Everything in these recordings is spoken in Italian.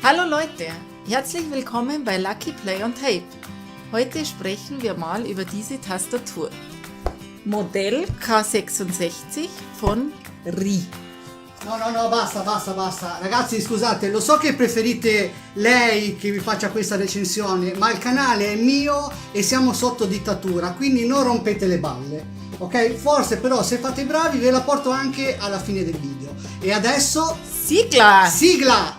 Hallo Leute, herzlich willkommen bei Lucky Play on Tape. Heute sprechen wir mal über diese Tastatur. Modell K66 von RI. No, basta. Ragazzi, scusate, lo so che preferite lei che vi faccia questa recensione, ma il canale è mio e siamo sotto dittatura, quindi non rompete le balle, ok? Forse però se fate i bravi ve la porto anche alla fine del video. E adesso... Sigla! Sigla!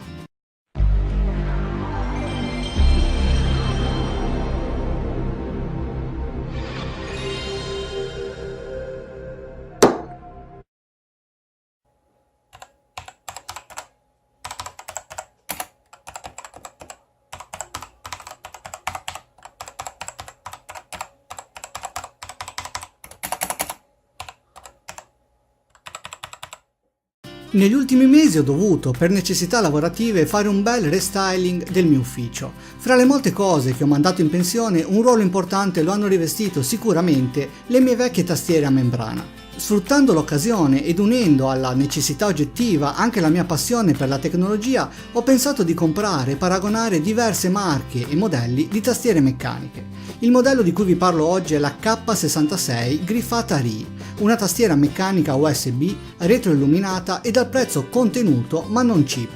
Negli ultimi mesi ho dovuto, per necessità lavorative, fare un bel restyling del mio ufficio. Fra le molte cose che ho mandato in pensione, un ruolo importante lo hanno rivestito sicuramente le mie vecchie tastiere a membrana. Sfruttando l'occasione ed unendo alla necessità oggettiva anche la mia passione per la tecnologia, ho pensato di comprare e paragonare diverse marche e modelli di tastiere meccaniche. Il modello di cui vi parlo oggi è la K66 griffata RI, una tastiera meccanica USB retroilluminata e dal prezzo contenuto ma non cheap.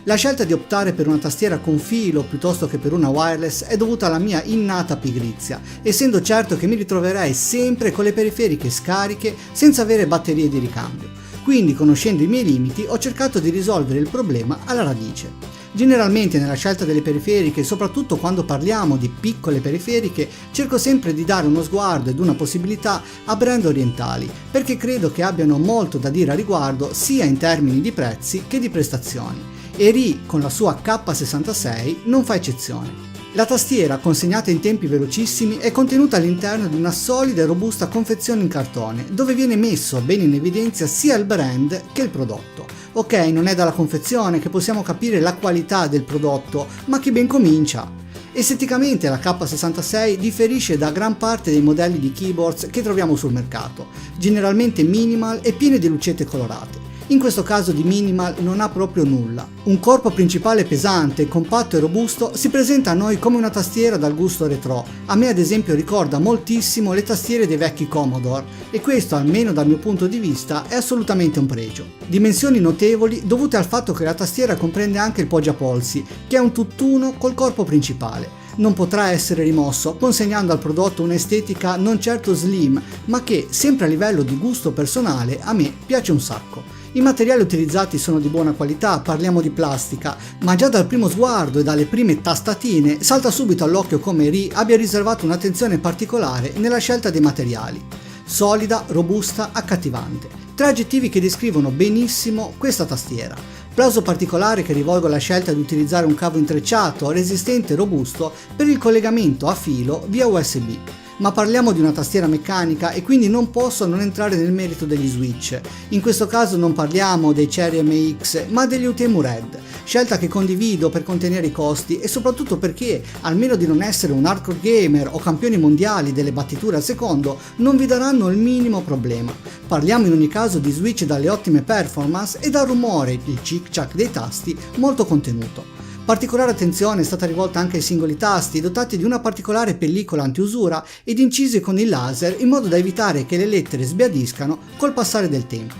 La scelta di optare per una tastiera con filo piuttosto che per una wireless è dovuta alla mia innata pigrizia, essendo certo che mi ritroverei sempre con le periferiche scariche senza avere batterie di ricambio. Quindi, conoscendo i miei limiti, ho cercato di risolvere il problema alla radice. Generalmente nella scelta delle periferiche, soprattutto quando parliamo di piccole periferiche, cerco sempre di dare uno sguardo ed una possibilità a brand orientali, perché credo che abbiano molto da dire a riguardo sia in termini di prezzi che di prestazioni. E RI con la sua K66 non fa eccezione. La tastiera, consegnata in tempi velocissimi, è contenuta all'interno di una solida e robusta confezione in cartone, dove viene messo bene in evidenza sia il brand che il prodotto. Ok, non è dalla confezione che possiamo capire la qualità del prodotto, ma chi ben comincia. Esteticamente la K66 differisce da gran parte dei modelli di keyboards che troviamo sul mercato, generalmente minimal e piene di lucette colorate. In questo caso di minimal non ha proprio nulla. Un corpo principale pesante, compatto e robusto si presenta a noi come una tastiera dal gusto retro. A me ad esempio ricorda moltissimo le tastiere dei vecchi Commodore e questo, almeno dal mio punto di vista, è assolutamente un pregio. Dimensioni notevoli dovute al fatto che la tastiera comprende anche il poggiapolsi, che è un tutt'uno col corpo principale. Non potrà essere rimosso, consegnando al prodotto un'estetica non certo slim, ma che, sempre a livello di gusto personale, a me piace un sacco. I materiali utilizzati sono di buona qualità, parliamo di plastica, ma già dal primo sguardo e dalle prime tastatine salta subito all'occhio come RI abbia riservato un'attenzione particolare nella scelta dei materiali. Solida, robusta, accattivante. Tre aggettivi che descrivono benissimo questa tastiera. Plauso particolare che rivolgo alla scelta di utilizzare un cavo intrecciato, resistente e robusto per il collegamento a filo via USB. Ma parliamo di una tastiera meccanica e quindi non posso non entrare nel merito degli switch. In questo caso non parliamo dei Cherry MX, ma degli UTemu Red, scelta che condivido per contenere i costi e soprattutto perché, almeno di non essere un hardcore gamer o campioni mondiali delle battiture al secondo, non vi daranno il minimo problema. Parliamo in ogni caso di switch dalle ottime performance e dal rumore, il cic-ciac dei tasti, molto contenuto. Particolare attenzione è stata rivolta anche ai singoli tasti, dotati di una particolare pellicola antiusura ed incisi con il laser in modo da evitare che le lettere sbiadiscano col passare del tempo.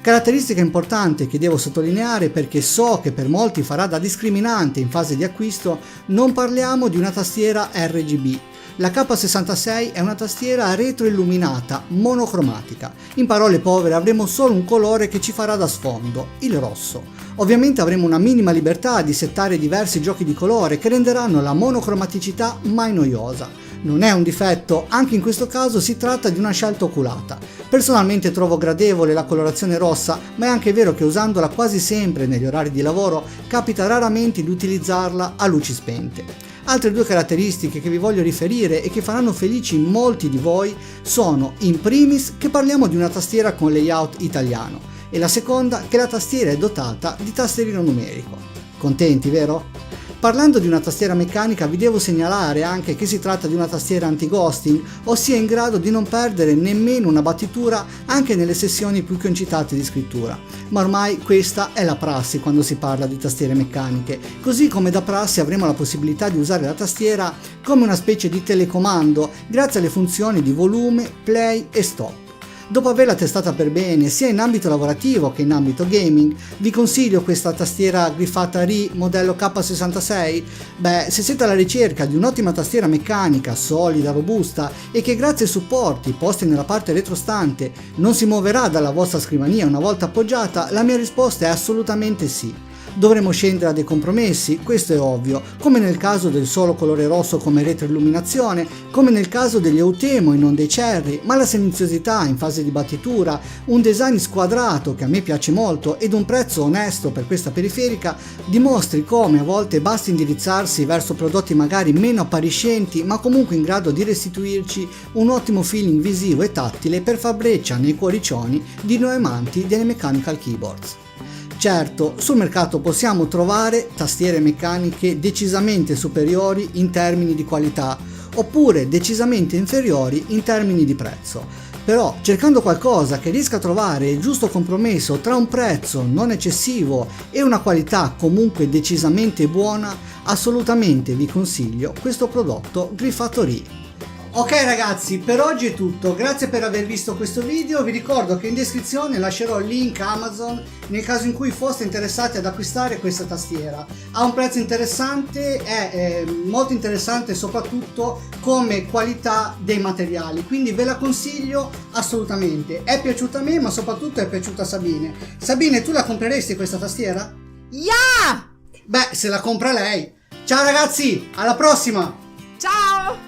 Caratteristica importante che devo sottolineare perché so che per molti farà da discriminante in fase di acquisto, non parliamo di una tastiera RGB. La K66 è una tastiera retroilluminata, monocromatica. In parole povere avremo solo un colore che ci farà da sfondo, il rosso. Ovviamente avremo una minima libertà di settare diversi giochi di colore che renderanno la monocromaticità mai noiosa. Non è un difetto, anche in questo caso si tratta di una scelta oculata. Personalmente trovo gradevole la colorazione rossa, ma è anche vero che usandola quasi sempre negli orari di lavoro capita raramente di utilizzarla a luci spente. Altre due caratteristiche che vi voglio riferire e che faranno felici molti di voi sono, in primis, che parliamo di una tastiera con layout italiano e la seconda che la tastiera è dotata di tasterino numerico. Contenti, vero? Parlando di una tastiera meccanica vi devo segnalare anche che si tratta di una tastiera anti-ghosting, ossia in grado di non perdere nemmeno una battitura anche nelle sessioni più concitate di scrittura. Ma ormai questa è la prassi quando si parla di tastiere meccaniche, così come da prassi avremo la possibilità di usare la tastiera come una specie di telecomando grazie alle funzioni di volume, play e stop. Dopo averla testata per bene sia in ambito lavorativo che in ambito gaming, vi consiglio questa tastiera griffata RI modello K66. Se siete alla ricerca di un'ottima tastiera meccanica, solida, robusta e che grazie ai supporti posti nella parte retrostante non si muoverà dalla vostra scrivania una volta appoggiata, la mia risposta è assolutamente sì. Dovremo scendere a dei compromessi, questo è ovvio, come nel caso del solo colore rosso come retroilluminazione, come nel caso degli Outemo e non dei Cherry, ma la silenziosità in fase di battitura, un design squadrato che a me piace molto ed un prezzo onesto per questa periferica dimostri come a volte basti indirizzarsi verso prodotti magari meno appariscenti ma comunque in grado di restituirci un ottimo feeling visivo e tattile per far breccia nei cuoricioni di noi amanti delle mechanical keyboards. Certo, sul mercato possiamo trovare tastiere meccaniche decisamente superiori in termini di qualità, oppure decisamente inferiori in termini di prezzo. Però, cercando qualcosa che riesca a trovare il giusto compromesso tra un prezzo non eccessivo e una qualità comunque decisamente buona, assolutamente vi consiglio questo prodotto griffato RI. Ok ragazzi, per oggi è tutto, grazie per aver visto questo video, vi ricordo che in descrizione lascerò il link Amazon nel caso in cui foste interessati ad acquistare questa tastiera. Ha un prezzo interessante, è molto interessante soprattutto come qualità dei materiali, quindi ve la consiglio assolutamente. È piaciuta a me ma soprattutto è piaciuta a Sabine. Sabine, tu la compreresti questa tastiera? Ja! Se la compra lei. Ciao ragazzi, alla prossima! Ciao!